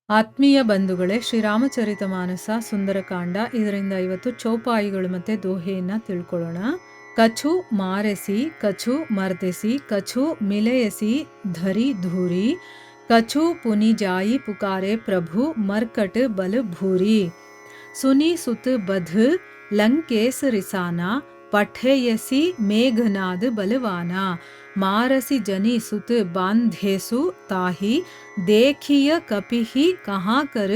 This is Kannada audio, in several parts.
ಆತ್ಮೀಯ ಬಂಧುಗಳೇ, ಶ್ರೀರಾಮಚರಿತ ಮಾನಸ ಸುಂದರಕಾಂಡ, ಇದರಿಂದ ಇವತ್ತು ಚೌಪಾಯಿಗಳು ಮತ್ತು ದೋಹೆಯನ್ನು ತಿಳ್ಕೊಳ್ಳೋಣ. ಕಛು ಮಾರೆಸಿ ಕಛು ಮರ್ದೆಸಿ ಕಛು ಮಿಲೆಯಸಿ ಧರಿ ಧೂರಿ ಕಛು ಪುನಿ ಜಾಯಿ ಪುಕಾರೆ ಪ್ರಭು ಮರ್ಕಟ್ ಬಲ ಭೂರಿ ಸುನಿ ಸುತ್ ಬಧ ಲಂಕೇಸ್ ರಿಸಾನಾ ಪಠೇಯಸಿ ಮೇಘನಾದ ಬಲವಾನ ಮಾರಸಿ ಜನಿ ಸುತ್ ಬಾಂಧೇಸು ತಾಹಿ देखिय कपिहि कहाँ कर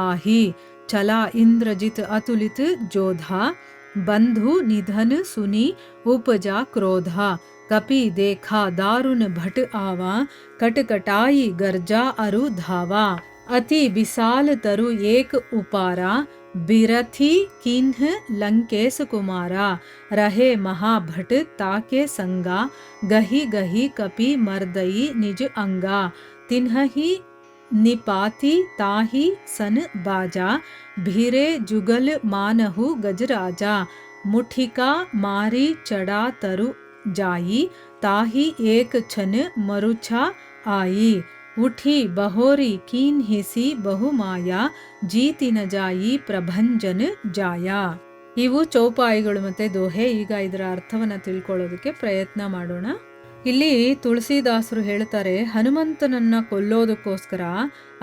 आही चला इंद्रजित अतुलित जोधा बंधु निधन सुनी उपजा क्रोधा कपि देखा दारुण भट आवा कटकटाई गर्जा अरु धावा अति विशाल तरु एक उपारा बिरथी किन्ह लंकेश कुमारा रहे महाभट ताके संगा गही गही कपि मर्दई निज अंगा तिन्हि निपाति ताहि सन बाजा भीरे जुगल मानहु गजराजा मुठिका मारी चढ़ा तरु जाई ताहि एक छन मरुछा आई उठी बहोरी कीन हिसी ಬಹುಮಾಯಾ ಜೀತಿ ನ ಜಾಯಿ ಪ್ರಭಂಜನ ಜಾಯ. ಇವು ಚೌಪಾಯಿಗಳು ಮತ್ತೆ ದೋಹೆ. ಈಗ ಇದರ ಅರ್ಥವನ್ನ ತಿಳ್ಕೊಳ್ಳೋದಕ್ಕೆ ಪ್ರಯತ್ನ ಮಾಡೋಣ. ಇಲ್ಲಿ ತುಳಸಿದಾಸರು ಹೇಳ್ತಾರೆ, ಹನುಮಂತನನ್ನ ಕೊಲ್ಲೋದಕ್ಕೋಸ್ಕರ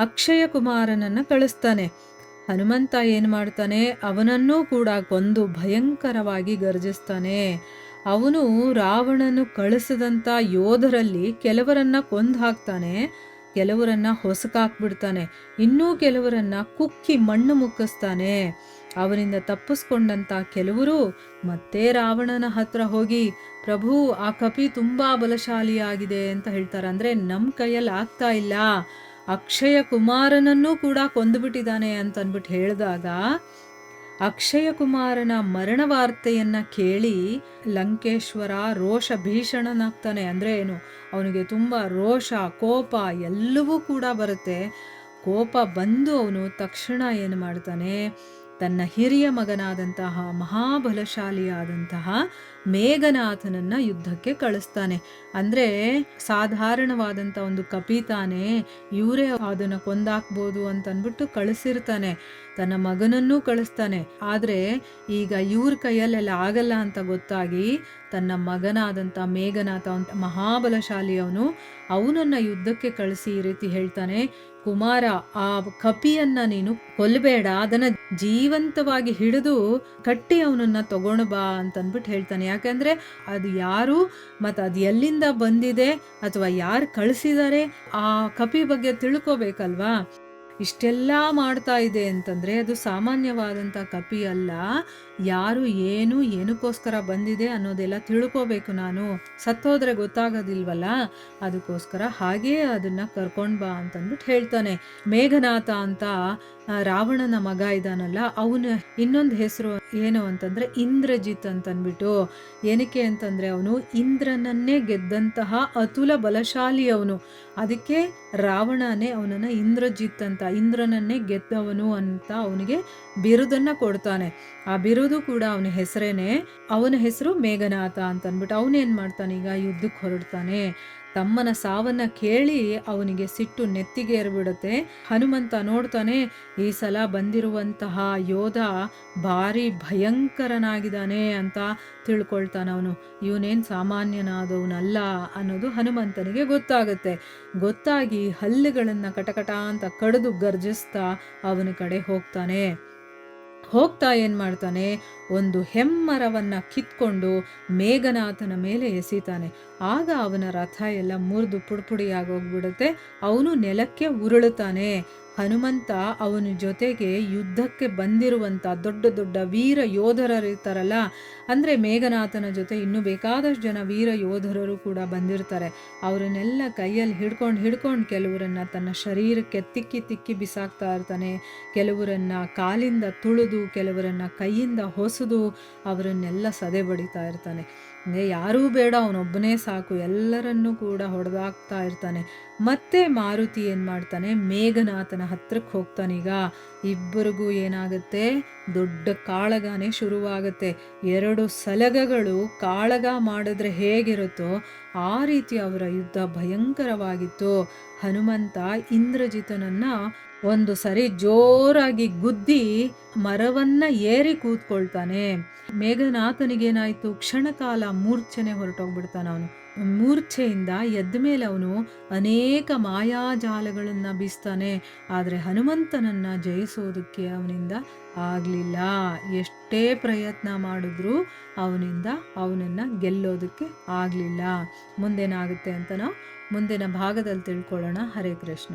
ಅಕ್ಷಯ ಕುಮಾರನನ್ನ ಕಳಿಸ್ತಾನೆ. ಹನುಮಂತ ಏನ್ ಮಾಡ್ತಾನೆ, ಅವನನ್ನೂ ಕೂಡ ಕೊಂದು ಭಯಂಕರವಾಗಿ ಗರ್ಜಿಸ್ತಾನೆ. ಅವನು ರಾವಣನು ಕಳಿಸಿದಂಥ ಯೋಧರಲ್ಲಿ ಕೆಲವರನ್ನ ಕೊಂದು ಹಾಕ್ತಾನೆ, ಕೆಲವರನ್ನ ಹೊಸಕಾಕ್ಬಿಡ್ತಾನೆ, ಇನ್ನೂ ಕೆಲವರನ್ನ ಕುಕ್ಕಿ ಮಣ್ಣು ಮುಕ್ಕಿಸ್ತಾನೆ. ಅವನಿಂದ ತಪ್ಪಿಸ್ಕೊಂಡಂತ ಕೆಲವರು ಮತ್ತೆ ರಾವಣನ ಹತ್ರ ಹೋಗಿ, ಪ್ರಭು ಆ ಕಪಿ ತುಂಬಾ ಬಲಶಾಲಿಯಾಗಿದೆ ಅಂತ ಹೇಳ್ತಾರೆ. ಅಂದ್ರೆ ನಮ್ಮ ಕೈಯಲ್ಲಿ ಆಗ್ತಾ ಇಲ್ಲ, ಅಕ್ಷಯ ಕುಮಾರನನ್ನೂ ಕೂಡ ಕೊಂದುಬಿಟ್ಟಿದ್ದಾನೆ ಅಂತ ಅಂದ್ಬಿಟ್ಟು ಹೇಳಿದಾಗ, ಅಕ್ಷಯ ಕುಮಾರನ ಮರಣ ವಾರ್ತೆಯನ್ನ ಕೇಳಿ ಲಂಕೇಶ್ವರ ರೋಷ ಭೀಷಣನಾಗ್ತಾನೆ. ಅಂದ್ರೆ ಏನು, ಅವನಿಗೆ ತುಂಬಾ ರೋಷ, ಕೋಪ ಎಲ್ಲವೂ ಕೂಡ ಬರುತ್ತೆ. ಕೋಪ ಬಂದು ಅವನು ತಕ್ಷಣ ಏನು ಮಾಡ್ತಾನೆ, ತನ್ನ ಹಿರಿಯ ಮಗನಾದಂತಹ ಮಹಾಬಲಶಾಲಿಯಾದಂತಹ ಮೇಘನಾಥನನ್ನ ಯುದ್ಧಕ್ಕೆ ಕಳಿಸ್ತಾನೆ. ಅಂದ್ರೆ ಸಾಧಾರಣವಾದಂಥ ಒಂದು ಕಪಿತಾನೆ, ಇವರೇ ಅದನ್ನ ಕೊಂದಾಕ್ಬೋದು ಅಂತ ಅಂದ್ಬಿಟ್ಟು ಕಳಿಸಿರ್ತಾನೆ. ತನ್ನ ಮಗನನ್ನೂ ಕಳಿಸ್ತಾನೆ. ಆದ್ರೆ ಈಗ ಇವ್ರ ಕೈಯಲ್ಲೆಲ್ಲ ಆಗಲ್ಲ ಅಂತ ಗೊತ್ತಾಗಿ ತನ್ನ ಮಗನಾದಂಥ ಮೇಘನಾಥ ಮಹಾಬಲಶಾಲಿ ಅವನನ್ನ ಯುದ್ಧಕ್ಕೆ ಕಳಿಸಿ ಈ ರೀತಿ ಹೇಳ್ತಾನೆ, ಕುಮಾರ, ಆ ಕಪಿಯನ್ನ ನೀನು ಕೊಲ್ಲಬೇಡ, ಅದನ್ನ ಜೀವಂತವಾಗಿ ಹಿಡಿದು ಕಟ್ಟಿ ಅವನನ್ನ ತಗೊಂಡು ಬಾ ಅಂತ ಅಂದ್ಬಿಟ್ಟು ಹೇಳ್ತಾನೆ. ಯಾಕಂದ್ರೆ ಅದು ಯಾರು ಮತ್ತು ಅದು ಎಲ್ಲಿಂದ ಬಂದಿದೆ ಅಥವಾ ಯಾರು ಕಳಿಸಿದ್ದಾರೆ ಆ ಕಪಿ ಬಗ್ಗೆ ತಿಳ್ಕೋಬೇಕಲ್ವಾ. ಇಷ್ಟೆಲ್ಲ ಮಾಡ್ತಾ ಇದೆ ಅಂತಂದ್ರೆ ಅದು ಸಾಮಾನ್ಯವಾದಂಥ ಕಪಿ ಅಲ್ಲ. ಯಾರು ಏನು ಏನಕ್ಕೋಸ್ಕರ ಬಂದಿದೆ ಅನ್ನೋದೆಲ್ಲ ತಿಳ್ಕೋಬೇಕು. ನಾನು ಸತ್ತೋದ್ರೆ ಗೊತ್ತಾಗೋದಿಲ್ವಲ್ಲ, ಅದಕ್ಕೋಸ್ಕರ ಹಾಗೇ ಅದನ್ನ ಕರ್ಕೊಂಡ್ ಬಾ ಅಂತಂದ್ಬಿಟ್ಟು ಹೇಳ್ತಾನೆ. ಮೇಘನಾಥ ಅಂತ ರಾವಣನ ಮಗ ಇದಾನಲ್ಲ, ಅವನ ಇನ್ನೊಂದು ಹೆಸರು ಏನು ಅಂತಂದ್ರೆ ಇಂದ್ರಜಿತ್ ಅಂತನ್ಬಿಟ್ಟು. ಏನಕ್ಕೆ ಅಂತಂದ್ರೆ ಅವನು ಇಂದ್ರನನ್ನೇ ಗೆದ್ದಂತಹ ಅತುಲ ಬಲಶಾಲಿ ಅವನು. ಅದಕ್ಕೆ ರಾವಣನೇ ಅವನನ್ನ ಇಂದ್ರಜಿತ್ ಅಂತ, ಇಂದ್ರನನ್ನೇ ಗೆದ್ದವನು ಅಂತ ಅವನಿಗೆ ಬಿರುದನ್ನ ಕೊಡ್ತಾನೆ. ಆ ಬಿರುದು ಕೂಡ ಅವನ ಹೆಸರೇನೆ. ಅವನ ಹೆಸರು ಮೇಘನಾಥ ಅಂತ ಅಂದ್ಬಿಟ್ಟು ಅವನೇನ್ ಮಾಡ್ತಾನೆ, ಈಗ ಯುದ್ಧಕ್ಕೆ ಹೊರಡ್ತಾನೆ. ತಮ್ಮನ ಸಾವನ್ನ ಕೇಳಿ ಅವನಿಗೆ ಸಿಟ್ಟು ನೆತ್ತಿಗೆ ಏರ್ಬಿಡುತ್ತೆ. ಹನುಮಂತ ನೋಡ್ತಾನೆ, ಈ ಸಲ ಬಂದಿರುವಂತಹ ಯೋಧ ಭಾರಿ ಭಯಂಕರನಾಗಿದ್ದಾನೆ ಅಂತ ತಿಳ್ಕೊಳ್ತಾನೆ. ಅವನು ಇವನೇನ್ ಸಾಮಾನ್ಯನಾದವನಲ್ಲ ಅನ್ನೋದು ಹನುಮಂತನಿಗೆ ಗೊತ್ತಾಗುತ್ತೆ. ಗೊತ್ತಾಗಿ ಹಲ್ಲುಗಳನ್ನ ಕಟಕಟ ಅಂತ ಕಡಿದು ಗರ್ಜಿಸ್ತಾ ಅವನ ಕಡೆ ಹೋಗ್ತಾನೆ. ಹೋಗ್ತಾ ಏನ್ ಮಾಡ್ತಾನೆ, ಒಂದು ಹೆಮ್ಮರವನ್ನ ಕಿತ್ಕೊಂಡು ಮೇಘನಾಥನ ಮೇಲೆ ಎಸಿತಾನೆ. ಆಗ ಅವನ ರಥ ಎಲ್ಲ ಮುರಿದು ಪುಡಿಪುಡಿಯಾಗೋಗ್ಬಿಡುತ್ತೆ. ಅವನು ನೆಲಕ್ಕೆ ಉರುಳುತ್ತಾನೆ. ಹನುಮಂತ ಅವನ ಜೊತೆಗೆ ಯುದ್ಧಕ್ಕೆ ಬಂದಿರುವಂಥ ದೊಡ್ಡ ದೊಡ್ಡ ವೀರ ಯೋಧರಿರ್ತಾರಲ್ಲ, ಅಂದರೆ ಮೇಘನಾಥನ ಜೊತೆ ಇನ್ನೂ ಬೇಕಾದಷ್ಟು ಜನ ವೀರ ಯೋಧರರು ಕೂಡ ಬಂದಿರ್ತಾರೆ. ಅವರನ್ನೆಲ್ಲ ಕೈಯಲ್ಲಿ ಹಿಡ್ಕೊಂಡು ಕೆಲವರನ್ನ ತನ್ನ ಶರೀರಕ್ಕೆ ತಿಕ್ಕಿ ಬಿಸಾಕ್ತಾ ಇರ್ತಾನೆ. ಕೆಲವರನ್ನ ಕಾಲಿಂದ ತುಳಿದು, ಕೆಲವರನ್ನ ಕೈಯಿಂದ ಹೊಸದು ಅವರನ್ನೆಲ್ಲ ಸದೆ ಬಡಿತಾ ಇರ್ತಾನೆ. ಅಂದರೆ ಯಾರೂ ಬೇಡ, ಅವನೊಬ್ಬನೇ ಸಾಕು, ಎಲ್ಲರನ್ನೂ ಕೂಡ ಹೊಡೆದಾಕ್ತಾ ಇರ್ತಾನೆ. ಮತ್ತೆ ಮಾರುತಿ ಏನು ಮಾಡ್ತಾನೆ, ಮೇಘನಾಥನ ಹತ್ರಕ್ಕೆ ಹೋಗ್ತಾನೀಗ. ಇಬ್ಬರಿಗೂ ಏನಾಗುತ್ತೆ, ದೊಡ್ಡ ಕಾಳಗನೇ ಶುರುವಾಗುತ್ತೆ. 2 ಸಲಗಗಳು ಕಾಳಗ ಮಾಡಿದ್ರೆ ಹೇಗಿರುತ್ತೋ ಆ ರೀತಿ ಅವರ ಯುದ್ಧ ಭಯಂಕರವಾಗಿತ್ತು. ಹನುಮಂತ ಇಂದ್ರಜಿತನನ್ನ ಒಂದು ಸರಿ ಜೋರಾಗಿ ಗುದ್ದಿ ಮರವನ್ನ ಏರಿ ಕೂತ್ಕೊಳ್ತಾನೆ. ಮೇಘನಾಥನಿಗೇನಾಯ್ತು, ಕ್ಷಣಕಾಲ ಮೂರ್ಛನೆ ಹೊರಟೋಗ್ಬಿಡ್ತಾನ ಅವನು. ಮೂರ್ಛೆಯಿಂದ ಎದ್ದ ಮೇಲೆ ಅವನು ಅನೇಕ ಮಾಯಾಜಾಲಗಳನ್ನ ಬೀಸ್ತಾನೆ. ಆದರೆ ಹನುಮಂತನನ್ನ ಜಯಿಸೋದಕ್ಕೆ ಅವನಿಂದ ಆಗಲಿಲ್ಲ. ಎಷ್ಟೇ ಪ್ರಯತ್ನ ಮಾಡಿದ್ರೂ ಅವನನ್ನ ಗೆಲ್ಲೋದಕ್ಕೆ ಆಗಲಿಲ್ಲ. ಮುಂದೇನಾಗುತ್ತೆ ಅಂತ ನಾವು ಮುಂದಿನ ಭಾಗದಲ್ಲಿ ತಿಳ್ಕೊಳ್ಳೋಣ. ಹರೇ ಕೃಷ್ಣ.